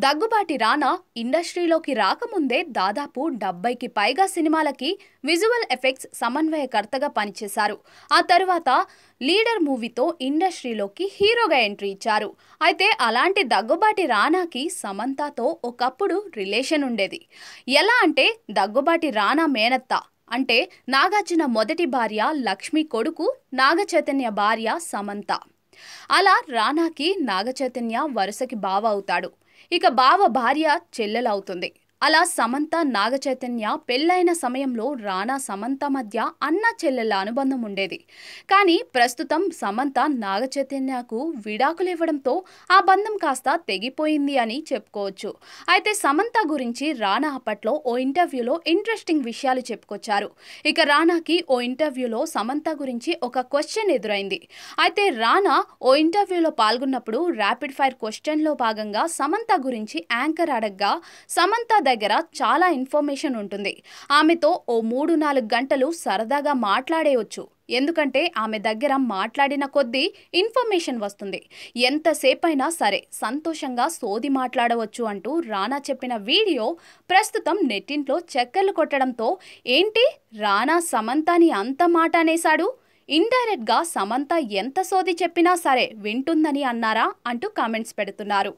దగ్గుబాటి రానా ఇండస్ట్రీలోకి రాకముందే దాదాపు 70కి పైగా సినిమాలకి విజువల్ ఎఫెక్ట్స్ సమన్వయకర్తగా పనిచేశారు. ఆ తర్వాత లీడర్ మూవీతో ఇండస్ట్రీలోకి హీరోగా ఎంట్రీ ఇచ్చారు. అయితే అలాంటి దగ్గుబాటి రానాకి సమంతతో ఒకప్పుడు రిలేషన్ ఉండేది. ఎలా అంటే దగ్గుబాటి రానా మేనత్త అంటే నాగార్జున మొదటి భార్య లక్ష్మి కొడుకు నాగచైతన్య భార్య సమంత. అలా రానాకి నాగచైతన్య వరుసకి బావ అవుతాడు. ఇక బావ భార్య చెల్లెలవుతుంది. అలా సమంత నాగచైతన్య పెళ్ళైన సమయంలో రానా సమంత మధ్య అన్న చెల్లెల అనుబంధం ఉండేది. కానీ ప్రస్తుతం సమంత నాగచైతన్యకు విడాకులు ఇవ్వడంతో ఆ బంధం కాస్త తెగిపోయింది అని చెప్పుకోవచ్చు. అయితే సమంత గురించి రానా అప్పట్లో ఓ ఇంటర్వ్యూలో ఇంట్రెస్టింగ్ విషయాలు చెప్పుకొచ్చారు. ఇక రానాకి ఓ ఇంటర్వ్యూలో సమంత గురించి ఒక క్వశ్చన్ ఎదురైంది. అయితే రానా ఓ ఇంటర్వ్యూలో పాల్గొన్నప్పుడు ర్యాపిడ్ ఫైర్ క్వశ్చన్లో భాగంగా సమంత గురించి యాంకర్ అడగ్గా సమంత దగ్గర చాలా ఇన్ఫర్మేషన్ ఉంటుంది. ఆమెతో ఓ 3-4 గంటలు సరదాగా మాట్లాడేయొచ్చు. ఎందుకంటే ఆమె దగ్గర మాట్లాడిన కొద్దీ ఇన్ఫర్మేషన్ వస్తుంది. ఎంతసేపైనా సరే సంతోషంగా సోది మాట్లాడవచ్చు అంటూ రానా చెప్పిన వీడియో ప్రస్తుతం నెట్టింట్లో చక్కర్లు కొట్టడంతో ఏంటి రానా సమంతని అంత మాట అనేశాడు, ఇండైరెక్ట్గా సమంత ఎంత సోది చెప్పినా సరే వింటుందని అన్నారా అంటూ కామెంట్స్ పెడుతున్నారు.